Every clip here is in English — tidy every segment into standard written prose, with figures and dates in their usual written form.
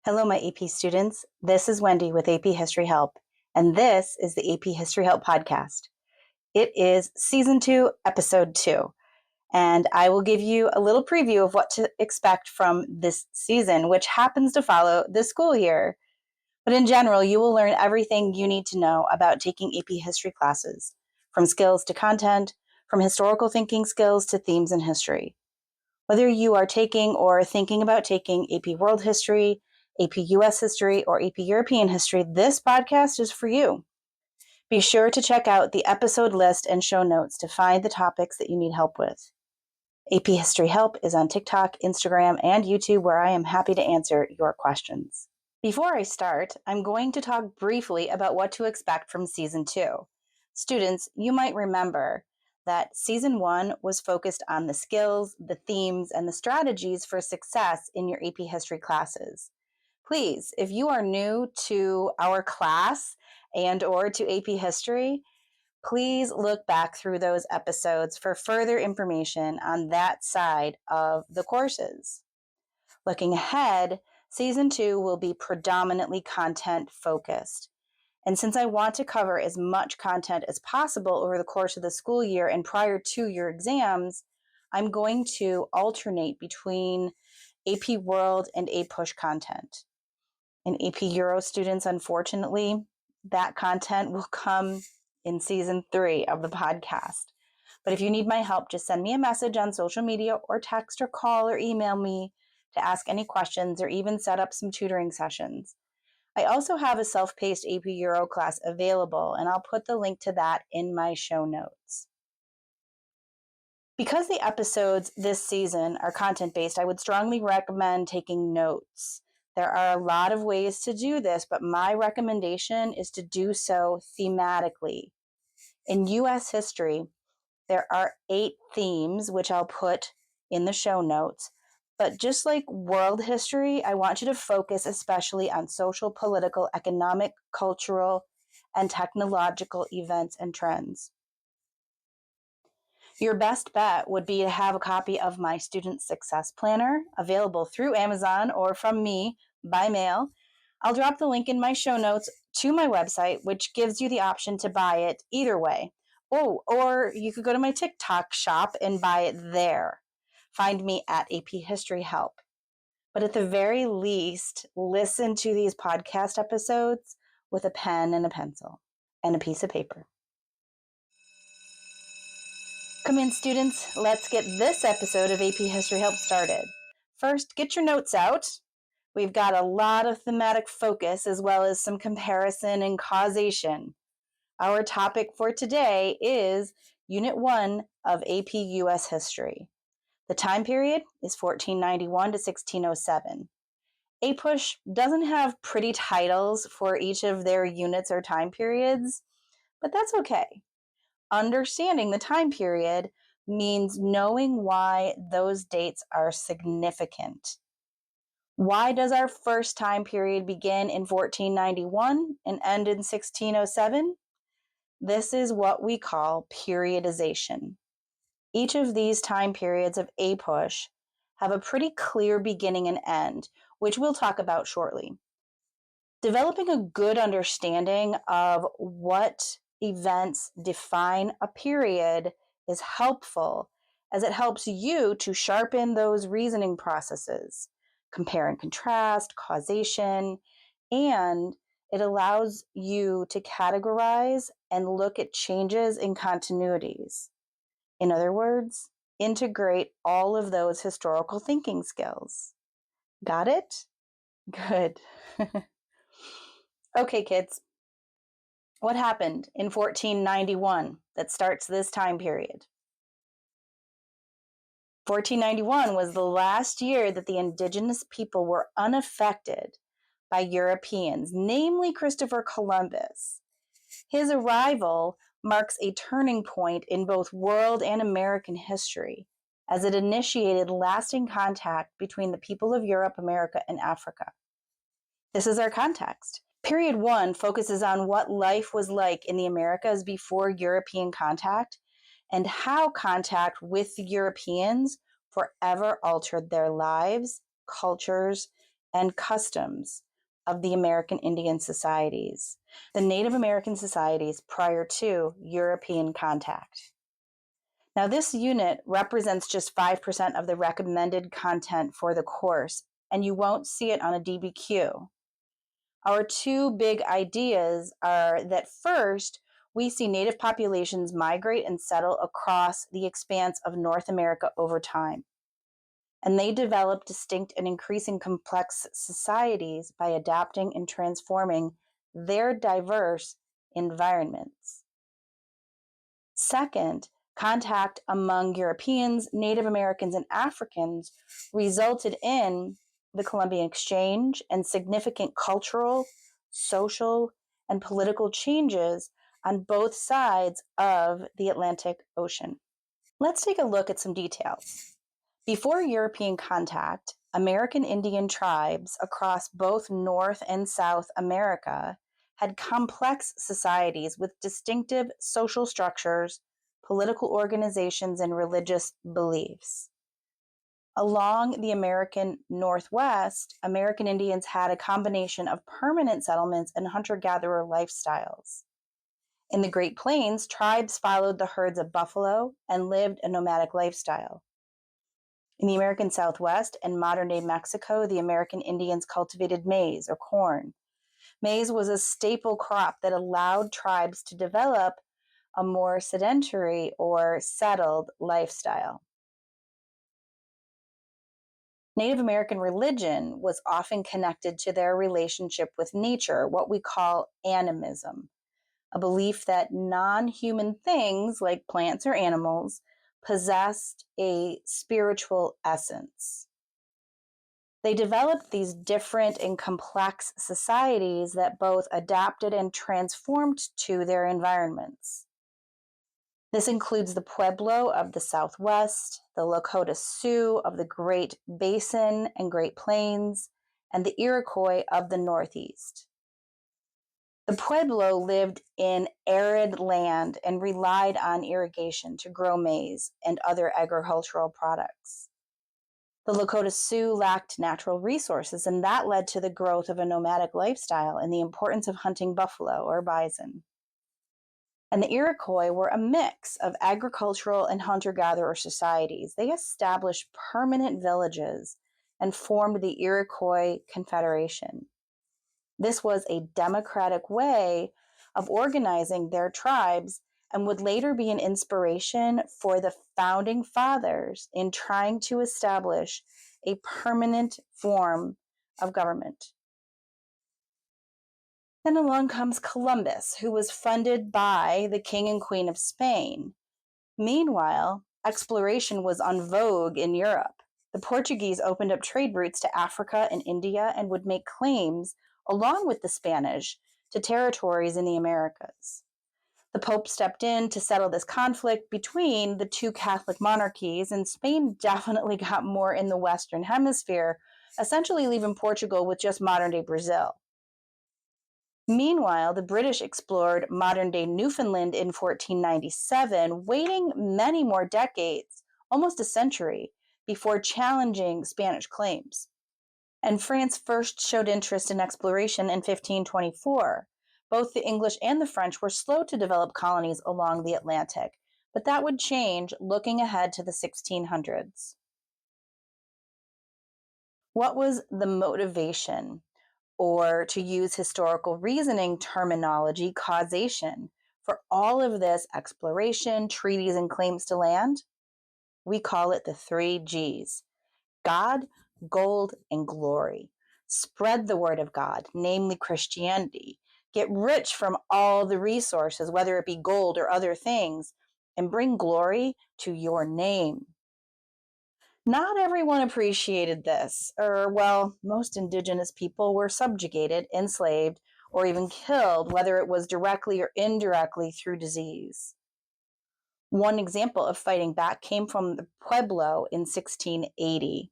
Hello, my AP students. This is Wendy with AP History Help, and this is the AP History Help podcast. It is Season 2, Episode 2, and I will give you a little preview of what to expect from this season, which happens to follow the school year. But in general, you will learn everything you need to know about taking AP History classes, from skills to content, from historical thinking skills to themes in history. Whether you are taking or thinking about taking AP World History, AP US History, or AP European History, this podcast is for you. Be sure to check out the episode list and show notes to find the topics that you need help with. AP History Help is on TikTok, Instagram, and YouTube, where I am happy to answer your questions. Before I start, I'm going to talk briefly about what to expect from Season 2. Students, you might remember that Season 1 was focused on the skills, the themes, and the strategies for success in your AP History classes. Please, if you are new to our class and or to AP History, please look back through those episodes for further information on that side of the courses. Looking ahead, Season 2 will be predominantly content focused. And since I want to cover as much content as possible over the course of the school year and prior to your exams, I'm going to alternate between AP World and APUSH content. And AP Euro students, unfortunately, that content will come in Season 3 of the podcast. But if you need my help, just send me a message on social media or text or call or email me to ask any questions or even set up some tutoring sessions. I also have a self-paced AP Euro class available, and I'll put the link to that in my show notes. Because the episodes this season are content-based, I would strongly recommend taking notes. There are a lot of ways to do this, but my recommendation is to do so thematically. In US history, there are 8 themes, which I'll put in the show notes. But just like world history, I want you to focus especially on social, political, economic, cultural, and technological events and trends. Your best bet would be to have a copy of my Student Success Planner available through Amazon or from me by mail. I'll drop the link in my show notes to my website, which gives you the option to buy it either way. Oh, or you could go to my TikTok shop and buy it there. Find me at AP History Help. But at the very least, listen to these podcast episodes with a pen and a pencil and a piece of paper. Come in, students. Let's get this episode of AP History Help started. First, get your notes out. We've got a lot of thematic focus as well as some comparison and causation. Our topic for today is Unit 1 of AP US History. The time period is 1491 to 1607. APUSH doesn't have pretty titles for each of their units or time periods, but that's okay. Understanding the time period means knowing why those dates are significant. Why does our first time period begin in 1491 and end in 1607? This is what we call periodization. Each of these time periods of APUSH have a pretty clear beginning and end, which we'll talk about shortly. Developing a good understanding of what events define a period is helpful, as it helps you to sharpen those reasoning processes, compare and contrast, causation, and it allows you to categorize and look at changes in continuities. In other words, integrate all of those historical thinking skills. Got it? Good. Okay, kids. What happened in 1491 that starts this time period? 1491 was the last year that the indigenous people were unaffected by Europeans, namely Christopher Columbus. His arrival marks a turning point in both world and American history, as it initiated lasting contact between the people of Europe, America, and Africa. This is our context. Period 1 focuses on what life was like in the Americas before European contact and how contact with the Europeans forever altered their lives, cultures, and customs of the American Indian societies, the Native American societies prior to European contact. Now, this unit represents just 5% of the recommended content for the course, and you won't see it on a DBQ. Our two big ideas are that first, we see Native populations migrate and settle across the expanse of North America over time. And they develop distinct and increasing complex societies by adapting and transforming their diverse environments. Second, contact among Europeans, Native Americans, and Africans resulted in the Columbian Exchange and significant cultural, social, and political changes on both sides of the Atlantic Ocean. Let's take a look at some details. Before European contact, American Indian tribes across both North and South America had complex societies with distinctive social structures, political organizations, and religious beliefs. Along the American Northwest, American Indians had a combination of permanent settlements and hunter-gatherer lifestyles. In the Great Plains, tribes followed the herds of buffalo and lived a nomadic lifestyle. In the American Southwest and modern-day Mexico, the American Indians cultivated maize or corn. Maize was a staple crop that allowed tribes to develop a more sedentary or settled lifestyle. Native American religion was often connected to their relationship with nature, what we call animism, a belief that non-human things like plants or animals possessed a spiritual essence. They developed these different and complex societies that both adapted and transformed to their environments. This includes the Pueblo of the Southwest, the Lakota Sioux of the Great Basin and Great Plains, and the Iroquois of the Northeast. The Pueblo lived in arid land and relied on irrigation to grow maize and other agricultural products. The Lakota Sioux lacked natural resources, and that led to the growth of a nomadic lifestyle and the importance of hunting buffalo or bison. And the Iroquois were a mix of agricultural and hunter-gatherer societies. They established permanent villages and formed the Iroquois Confederation. This was a democratic way of organizing their tribes and would later be an inspiration for the founding fathers in trying to establish a permanent form of government. Then along comes Columbus, who was funded by the King and Queen of Spain. Meanwhile, exploration was en vogue in Europe. The Portuguese opened up trade routes to Africa and India and would make claims, along with the Spanish, to territories in the Americas. The Pope stepped in to settle this conflict between the two Catholic monarchies, and Spain definitely got more in the Western Hemisphere, essentially leaving Portugal with just modern-day Brazil. Meanwhile, the British explored modern-day Newfoundland in 1497, waiting many more decades, almost a century, before challenging Spanish claims. And France first showed interest in exploration in 1524. Both the English and the French were slow to develop colonies along the Atlantic, but that would change looking ahead to the 1600s. What was the motivation, or to use historical reasoning terminology, causation, for all of this exploration, treaties, and claims to land? We call it the 3 Gs: God, gold, and glory. Spread the word of God, namely Christianity. Get rich from all the resources, whether it be gold or other things, and bring glory to your name. Not everyone appreciated this, or, well, most indigenous people were subjugated, enslaved, or even killed, whether it was directly or indirectly through disease. One example of fighting back came from the Pueblo in 1680.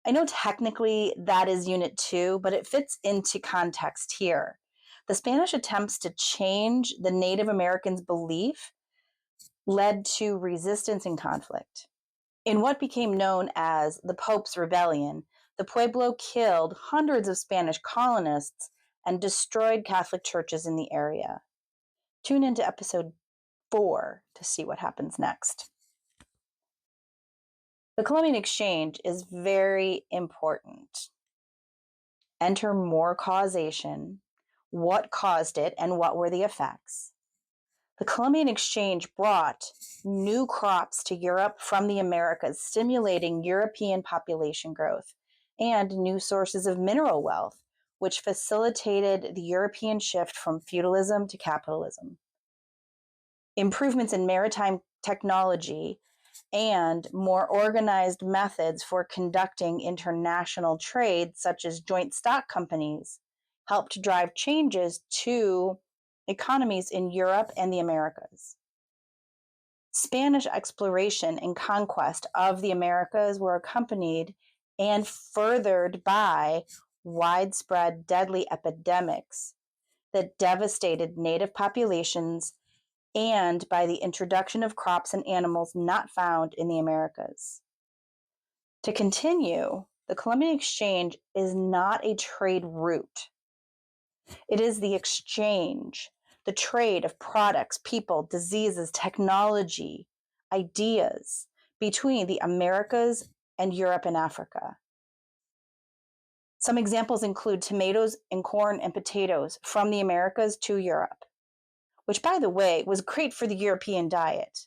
I know technically that is Unit 2, but it fits into context here. The Spanish attempts to change the Native Americans' belief led to resistance and conflict. In what became known as the Pope's Rebellion, the Pueblo killed hundreds of Spanish colonists and destroyed Catholic churches in the area. Tune into episode 4 to see what happens next. The Columbian Exchange is very important. Enter more causation, what caused it, and what were the effects. The Columbian Exchange brought new crops to Europe from the Americas, stimulating European population growth and new sources of mineral wealth, which facilitated the European shift from feudalism to capitalism. Improvements in maritime technology and more organized methods for conducting international trade, such as joint stock companies, helped drive changes to economies in Europe and the Americas. Spanish exploration and conquest of the Americas were accompanied and furthered by widespread deadly epidemics that devastated native populations and by the introduction of crops and animals not found in the Americas. To continue, the Columbian Exchange is not a trade route. It is the exchange, the trade of products, people, diseases, technology, ideas between the Americas and Europe and Africa. Some examples include tomatoes and corn and potatoes from the Americas to Europe, which, by the way, was great for the European diet.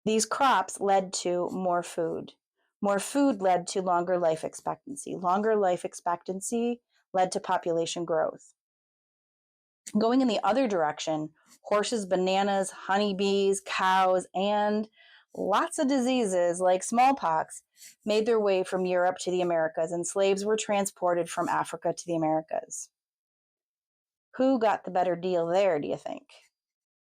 These crops led to more food. More food led to longer life expectancy. Longer life expectancy led to population growth. Going in the other direction, horses, bananas, honeybees, cows, and lots of diseases like smallpox made their way from Europe to the Americas, and slaves were transported from Africa to the Americas. Who got the better deal there, do you think?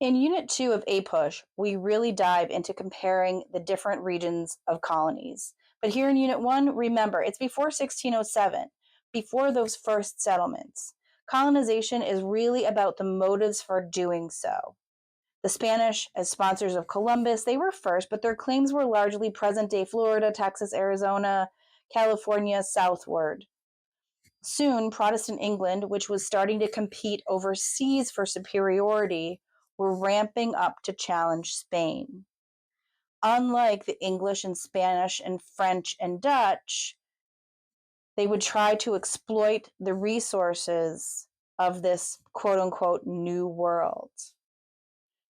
In Unit 2 of APUSH, we really dive into comparing the different regions of colonies. But here in Unit 1, remember, it's before 1607, before those first settlements. Colonization is really about the motives for doing so. The Spanish, as sponsors of Columbus, they were first, but their claims were largely present-day Florida, Texas, Arizona, California, southward. Soon, Protestant England, which was starting to compete overseas for superiority, were ramping up to challenge Spain. Unlike the English and Spanish and French and Dutch, they would try to exploit the resources of this quote-unquote new world.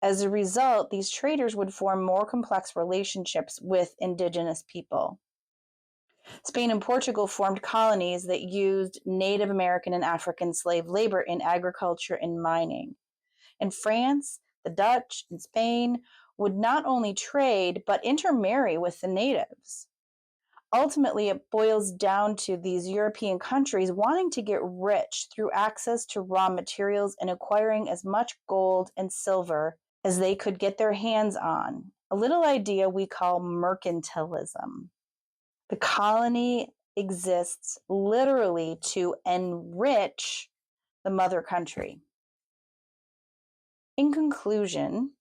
As a result, these traders would form more complex relationships with indigenous people. Spain and Portugal formed colonies that used Native American and African slave labor in agriculture and mining. And France, the Dutch, and Spain would not only trade, but intermarry with the natives. Ultimately, it boils down to these European countries wanting to get rich through access to raw materials and acquiring as much gold and silver as they could get their hands on, a little idea we call mercantilism. The colony exists literally to enrich the mother country. In conclusion,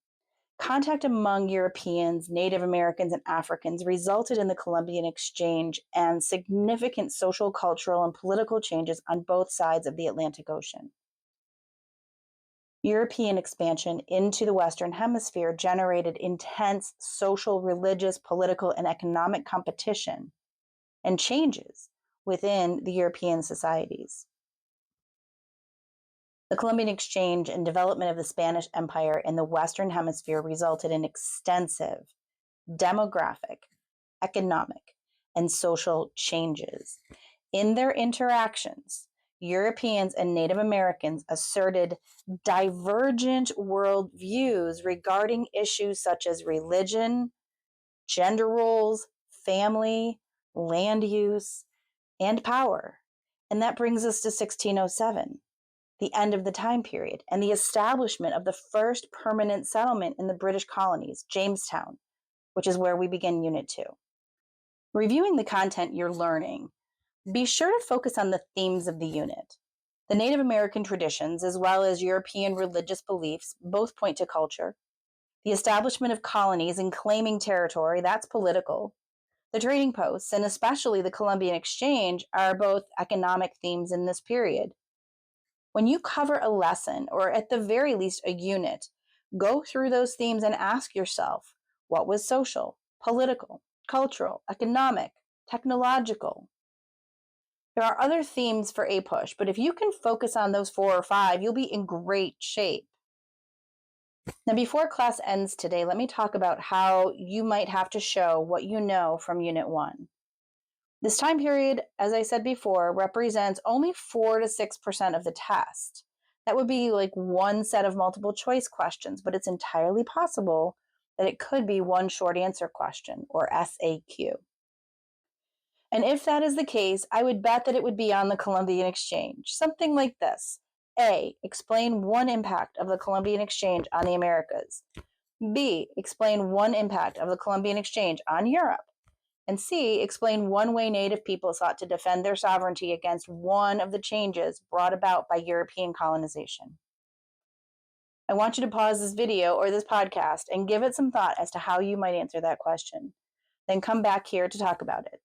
contact among Europeans, Native Americans, and Africans resulted in the Columbian Exchange and significant social, cultural, and political changes on both sides of the Atlantic Ocean. European expansion into the Western Hemisphere generated intense social, religious, political, and economic competition and changes within the European societies. The Columbian Exchange and development of the Spanish Empire in the Western Hemisphere resulted in extensive demographic, economic, and social changes. In their interactions, Europeans and Native Americans asserted divergent worldviews regarding issues such as religion, gender roles, family, land use, and power. And that brings us to 1607. The end of the time period, and the establishment of the first permanent settlement in the British colonies, Jamestown, which is where we begin Unit 2. Reviewing the content you're learning, be sure to focus on the themes of the unit. The Native American traditions, as well as European religious beliefs, both point to culture. The establishment of colonies and claiming territory, that's political. The trading posts, and especially the Columbian Exchange, are both economic themes in this period. When you cover a lesson, or at the very least a unit, go through those themes and ask yourself, what was social, political, cultural, economic, technological? There are other themes for APUSH, but if you can focus on those 4 or 5, you'll be in great shape. Now, before class ends today, let me talk about how you might have to show what you know from Unit 1. This time period, as I said before, represents only 4 to 6% of the test. That would be like one set of multiple choice questions, but it's entirely possible that it could be one short answer question, or SAQ. And if that is the case, I would bet that it would be on the Columbian Exchange. Something like this. A, explain one impact of the Columbian Exchange on the Americas. B, explain one impact of the Columbian Exchange on Europe. And C, explain one way Native people sought to defend their sovereignty against one of the changes brought about by European colonization. I want you to pause this video or this podcast and give it some thought as to how you might answer that question. Then come back here to talk about it.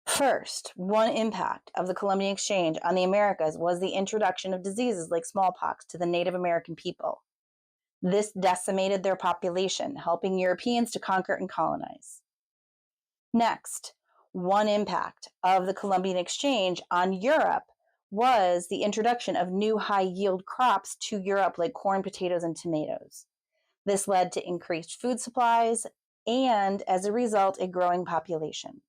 First, one impact of the Columbian Exchange on the Americas was the introduction of diseases like smallpox to the Native American people. This decimated their population, helping Europeans to conquer and colonize. Next, one impact of the Columbian Exchange on Europe was the introduction of new high-yield crops to Europe like corn, potatoes, and tomatoes. This led to increased food supplies and, as a result, a growing population.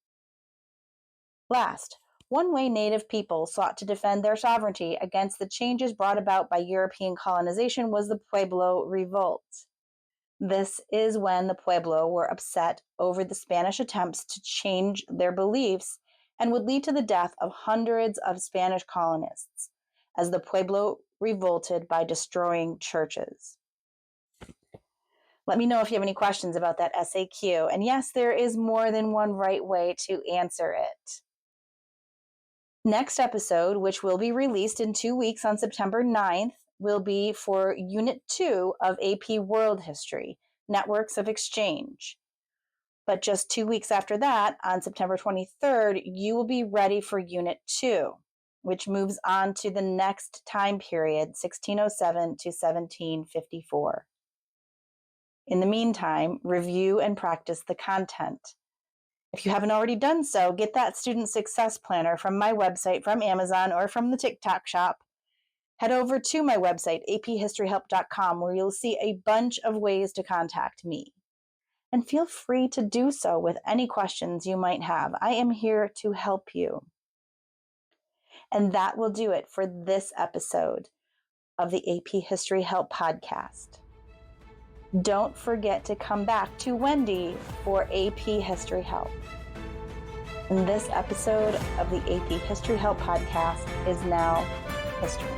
Last, one way Native people sought to defend their sovereignty against the changes brought about by European colonization was the Pueblo Revolt. This is when the Pueblo were upset over the Spanish attempts to change their beliefs and would lead to the death of hundreds of Spanish colonists, as the Pueblo revolted by destroying churches. Let me know if you have any questions about that SAQ. And yes, there is more than one right way to answer it. Next episode, which will be released in 2 weeks on September 9th, will be for Unit 2 of AP World History, Networks of Exchange. But just 2 weeks after that, on September 23rd, you will be ready for Unit 2, which moves on to the next time period, 1607 to 1754. In the meantime, review and practice the content. If you haven't already done so, get that Student Success Planner from my website, from Amazon, or from the TikTok shop. Head over to my website, aphistoryhelp.com, where you'll see a bunch of ways to contact me. And feel free to do so with any questions you might have. I am here to help you. And that will do it for this episode of the AP History Help podcast. Don't forget to come back to Wendy for AP History Help. And this episode of the AP History Help podcast is now history.